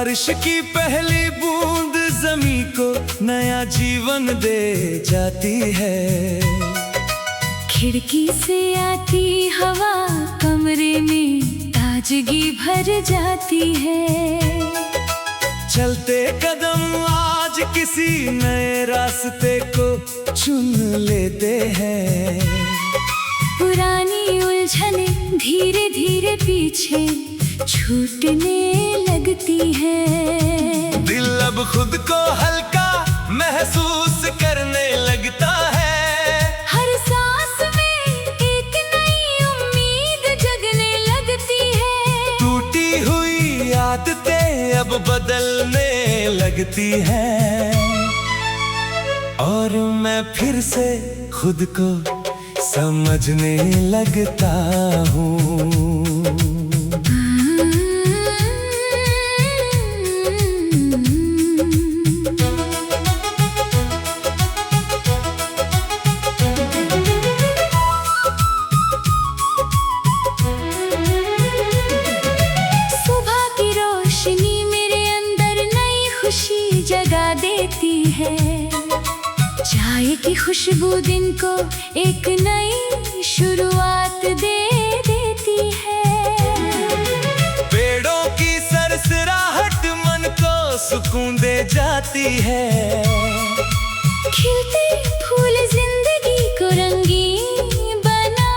बारिश की पहली बूंद ज़मीं को नया जीवन दे जाती है। खिड़की से आती हवा कमरे में ताजगी भर जाती है। चलते कदम आज किसी नए रास्ते को चुन लेते हैं। पुरानी उलझने धीरे धीरे पीछे छूटने लगती है। दिल अब खुद को हल्का महसूस करने लगता है। हर सांस में एक नई उम्मीद जगने लगती है। टूटी हुई आदतें अब बदलने लगती हैं। और मैं फिर से खुद को समझने लगता हूँ। जगा देती है। चाय की खुशबू दिन को एक नई शुरुआत दे देती है। पेड़ों की सरसराहट मन को सुकून दे जाती है। खिलते फूल जिंदगी को रंगीन बना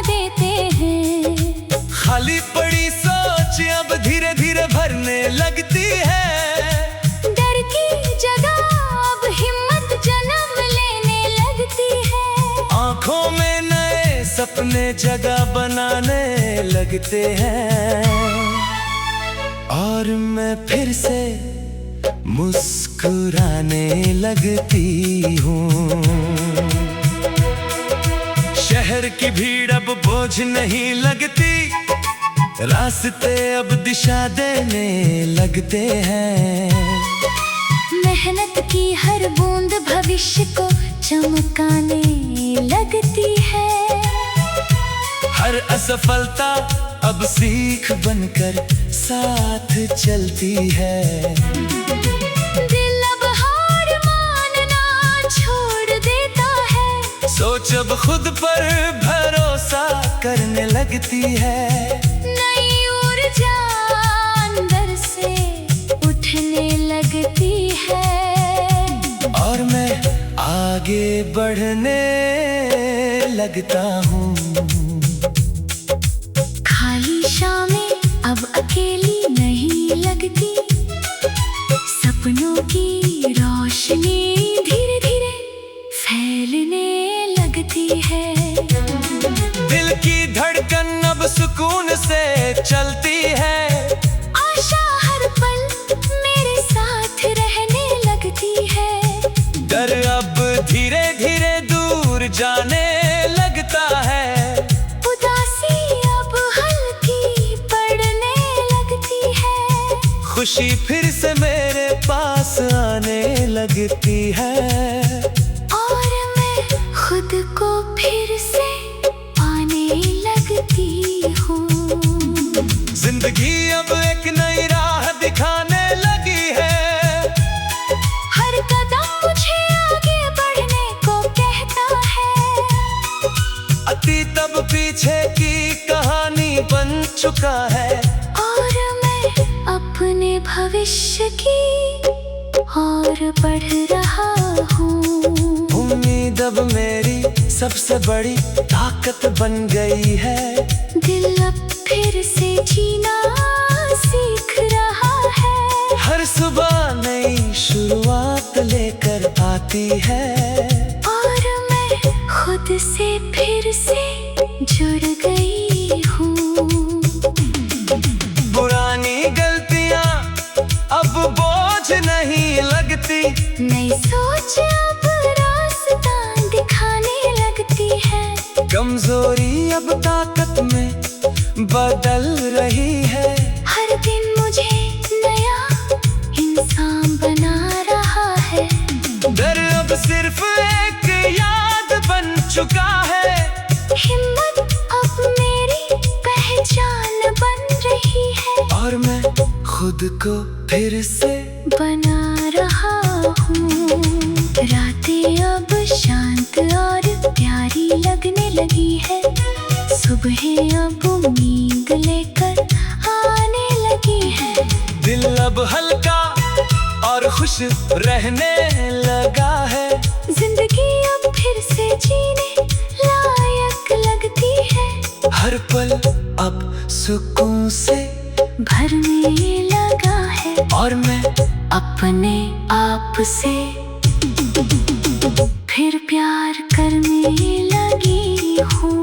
देते हैं। खाली पड़ी सोच अब धीरे धीरे भरने लगती है। आँखों में नए सपने जगह बनाने लगते हैं। और मैं फिर से मुस्कुराने लगती हूँ। शहर की भीड़ अब बोझ नहीं लगती। रास्ते अब दिशा देने लगते हैं। मेहनत की हर बूंद भविष्य को चमकाने लगती है। हर असफलता अब सीख बनकर साथ चलती है। दिल अब हार मानना छोड़ देता है। सोच अब खुद पर भरोसा करने लगती है। नई ऊर्जा अंदर से उठने लगती है। और मैं आगे बढ़ने लगता हूँ। खाली शामें अब अकेली नहीं लगती। सपनों की रोशनी धीरे धीरे फैलने लगती है। दिल की धड़कन अब सुकून से चलती है। आशा हर पल मेरे साथ रहने लगती है। डर अब धीरे धीरे दूर जाने लगता है। उदासी अब हल्की पड़ने लगती है। खुशी फिर से मेरे पास आने लगती है। और मैं खुद को फिर से पाने लगती हूँ। जिंदगी अब एक नई राह दिखाने लगी है। हर कदम मुझे आगे बढ़ने को कहता है। अतीत अब पीछे की कहानी बन चुका है। और मैं अपने भविष्य की और बढ़ रहा हूँ। उम्मीद अब मेरी सबसे बड़ी ताकत बन गई है। दिल अब फिर से जीना सीख रहा है। हर सुबह नई शुरुआत लेकर आती है। और मैं खुद से फिर से जुड़ गई हूँ। पुरानी गलतियाँ अब बोझ नहीं लगती। नई सोच अब रास्ता दिखाने लगती है। कमजोरी अब ताकत में बदल रही है। हर दिन मुझे नया इंसान बना रहा है। डर अब सिर्फ एक याद बन चुका है। हिम्मत अब मेरी पहचान बन रही है। और मैं खुद को फिर से बना रहा हूँ। रातें अब शांत और प्यारी लगने लगी है। सुबह अब उम्मीद लेकर आने लगी है। दिल अब हल्का और खुश रहने लगा है। जिंदगी अब फिर से जीने लायक लगती है। हर पल अब सुकून से भरने लगा है। और मैं अपने आप से फिर प्यार करने लगी हूँ।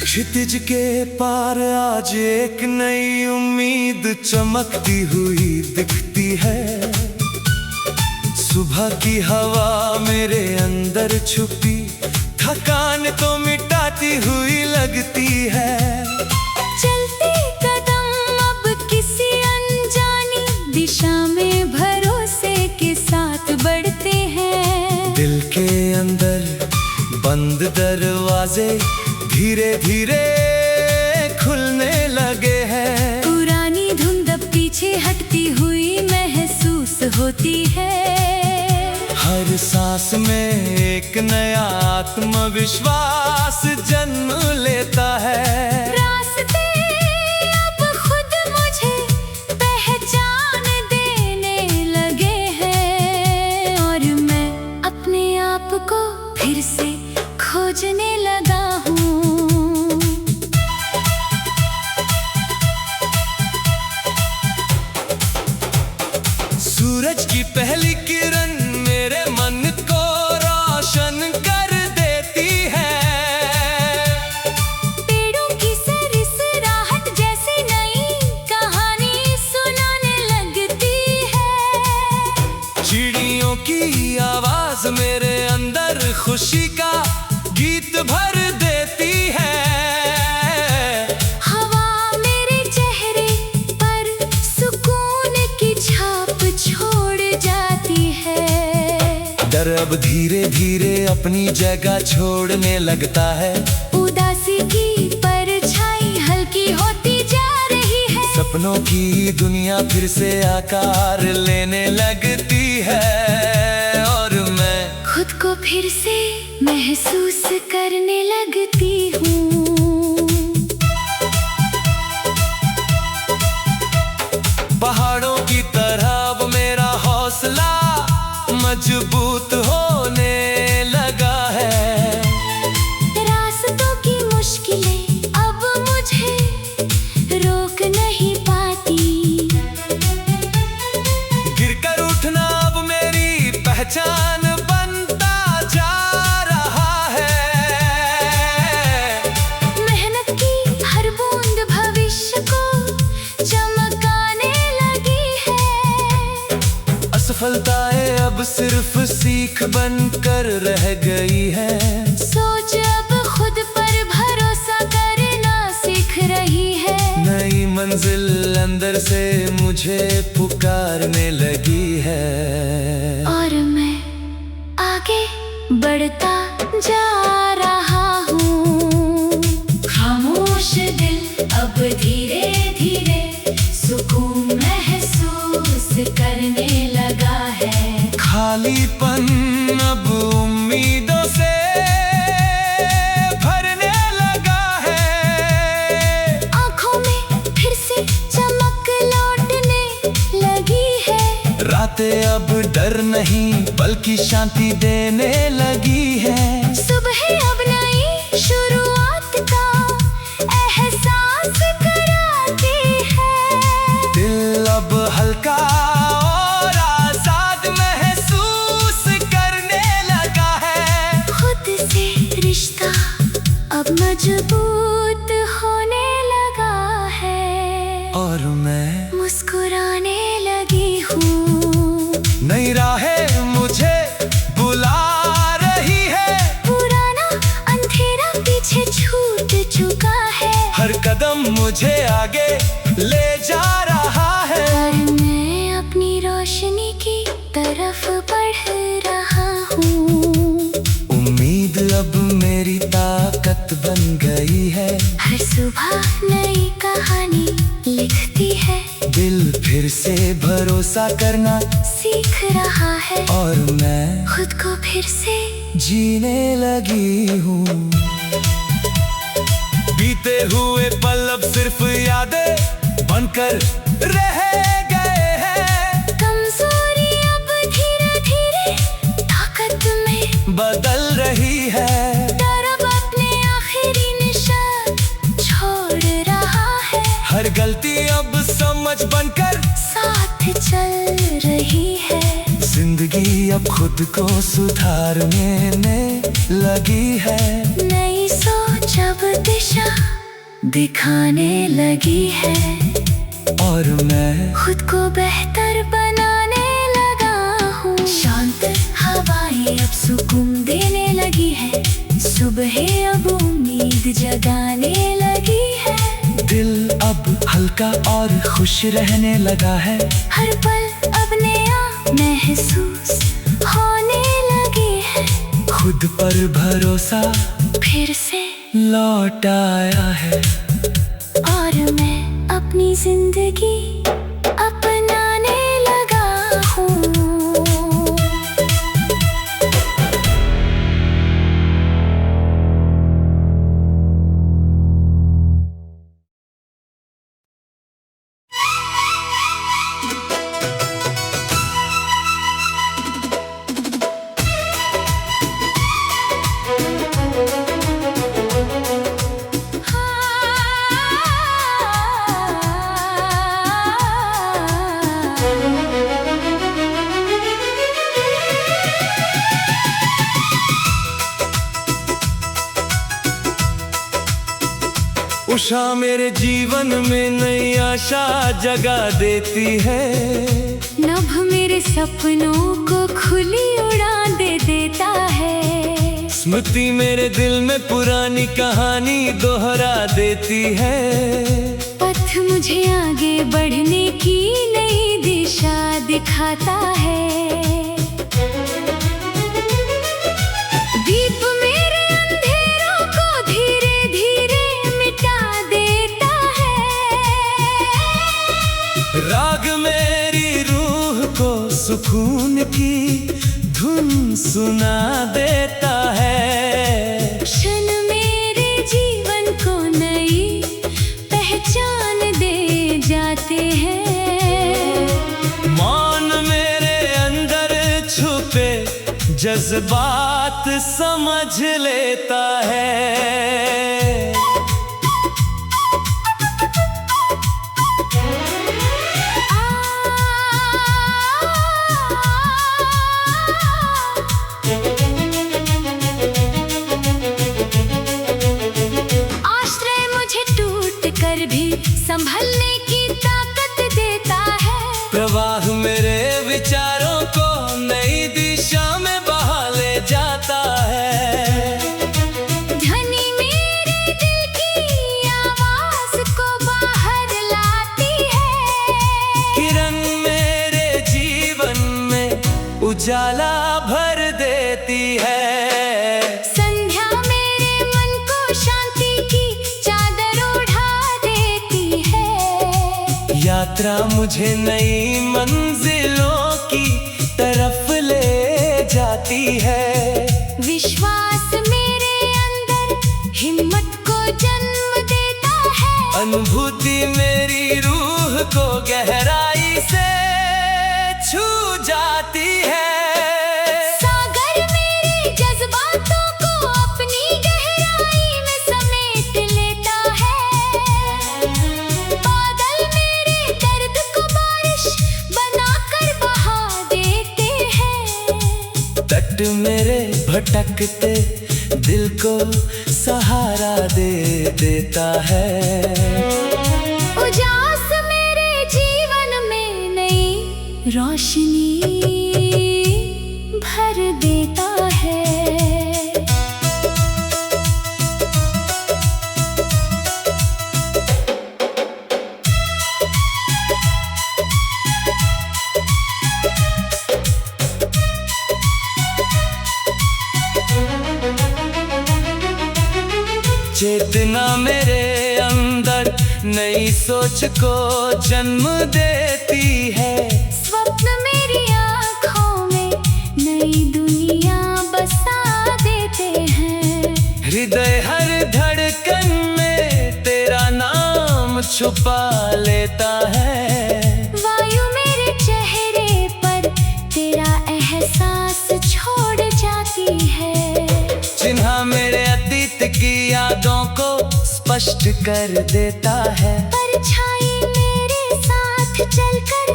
क्षितिज के पार आज एक नई उम्मीद चमकती हुई दिखती है। सुबह की हवा मेरे अंदर छुपी थकान तो मिटाती हुई लगती है। चलते कदम अब किसी अनजानी दिशा में भरोसे के साथ बढ़ते हैं। दिल के अंदर बंद दरवाजे धीरे धीरे खुलने लगे हैं। पुरानी धुंध अब पीछे हटती हुई महसूस होती है। हर सांस में एक नया आत्मविश्वास जन्म लेता है। रास्ते अब खुद मुझे पहचान देने लगे हैं। और मैं अपने आप को फिर से खोजने लगा हूँ। सूरज की पहली किरण मेरे मन को रोशन कर देती है। पेड़ों की सरसराहट जैसी नई कहानी सुनाने लगती है। चिड़ियों की आवाज मेरे अंदर खुशी का गीत भर देती है। हवा मेरे चेहरे पर सुकून की छाप छोड़ जाती है। डर अब धीरे धीरे अपनी जगह छोड़ने लगता है। उदासी की परछाई हल्की होती जा रही है। सपनों की दुनिया फिर से आकार लेने लगती है। और मैं खुद को फिर से महसूस करने लगती हूँ। पहाड़ों की तरह अब मेरा हौसला मजबूत होने लगा है। रास्तों की मुश्किलें अब मुझे रोक नहीं पाती। गिरकर उठना अब मेरी पहचान बनता जा रहा है। मेहनत की हर बूंद भविष्य को चमकाने लगी है। असफलताएं अब सिर्फ सीख बनकर रह गई है। सोच अब खुद पर भरोसा करना सीख रही है। नई मंजिल अंदर से मुझे पुकारने लगी है। और मैं आगे बढ़ता जा रहा हूँ। खामोश दिल अब धीरे धीरे सुकून महसूस करने लगा है। खालीपन अब उम्मीदों से भरने लगा है। आँखों में फिर से चमक लौटने लगी है। रातें अब डर नहीं बल्कि शांति देने लगी है। सुबह अब नई शुरुआत का एहसास कराती है। दिल अब हल्का और आजाद महसूस करने लगा है। खुद से रिश्ता अब मजबूत होने लगा आगे ले जा रहा है। पर मैं अपनी रोशनी की तरफ बढ़ रहा हूँ। उम्मीद अब मेरी ताकत बन गई है। हर सुबह नई कहानी लिखती है। दिल फिर से भरोसा करना सीख रहा है और मैं खुद को फिर से जीने लगी हूँ। बीते हुए पल अब सिर्फ यादें बनकर रह गए हैं। कमजोरी अब धीरे धीरे ताकत में बदल रही है। डर अब अपने आखिरी निशान छोड़ रहा है। हर गलती अब समझ बनकर साथ चल रही है। जिंदगी अब खुद को सुधारने में लगी है। नई सोच अब दिशा दिखाने लगी है और मैं खुद को बेहतर बनाने लगा हूँ। शांत हवाएं अब सुकून देने लगी है। सुबह अब उम्मीद जगाने लगी है। दिल अब हल्का और खुश रहने लगा है। हर पल अब नया महसूस होने लगे है। खुद पर भरोसा फिर से लौट आया है। और मैं अपनी जिंदगी अपनाने लगा हूँ। उषा मेरे जीवन में नई आशा जगा देती है। नभ मेरे सपनों को खुली उड़ान दे देता है। स्मृति मेरे दिल में पुरानी कहानी दोहरा देती है। पथ मुझे आगे बढ़ने की नई दिशा दिखाता है। दीप मेरे अंधेरों को धीरे धीरे मिटा देता है। राग मेरी रूह को सुकून की धुन सुना देता है। क्षण मेरे जीवन को नई पहचान दे जाते हैं। मौन मेरे अंदर छुपे जज्बात समझ लेता है। आश्रय मुझे टूट कर भी संभलने की ताकत देता है। प्रवाह मेरे विचारों को नई दिशा में बहा ले जाता है। ध्वनि मेरे दिल की आवाज को बाहर लाती है। किरण मेरे जीवन में उजाला भर देती है। संध्या मेरे मन को शांति की चादर ओढ़ा देती है। यात्रा मुझे नई मंजिलों की तरफ ले जाती है। विश्वास मेरे अंदर हिम्मत को जन्म देता है। अनुभूति मेरी रूह को गहराई से छू जाती है। सागर मेरे जज्बातों को अपनी गहराई में समेट लेता है। बादल मेरे दर्द को बारिश बनाकर बहा देते हैं। तट मेरे भटकते दिल को सहारा दे देता है। उजास मेरे जीवन में नई रोशनी भर देता है। नई सोच को जन्म देती है। स्वप्न मेरी आँखों में नई दुनिया बसा देते हैं। हृदय हर धड़कन में तेरा नाम छुपा लेता है। वायु मेरे चेहरे पर तेरा एहसास छोड़ जाती है। चिन्ह मेरे अतीत की यादों को स्पष्ट कर देता है। परछाई मेरे साथ चलकर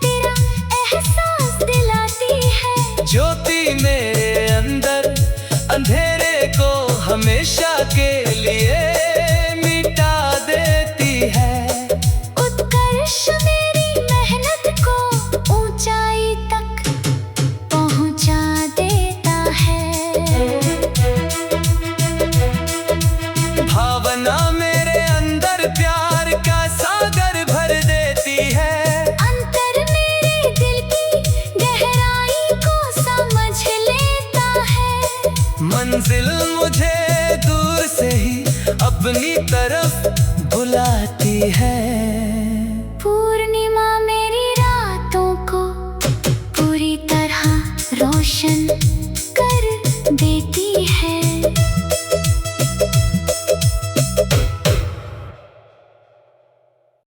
तेरा एहसास दिलाती है। ज्योति मेरे अंदर अंधेरे को हमेशा के लिए मिटा देती है। उत्कर्ष मेरी मेहनत को ऊंचाई तक पहुंचा देता है। भावना मेरे अंदर प्यार का सागर भर देती है। अंतर मेरे दिल की गहराई को समझ लेता है। मंजिल मुझे दूर से ही अपनी तरफ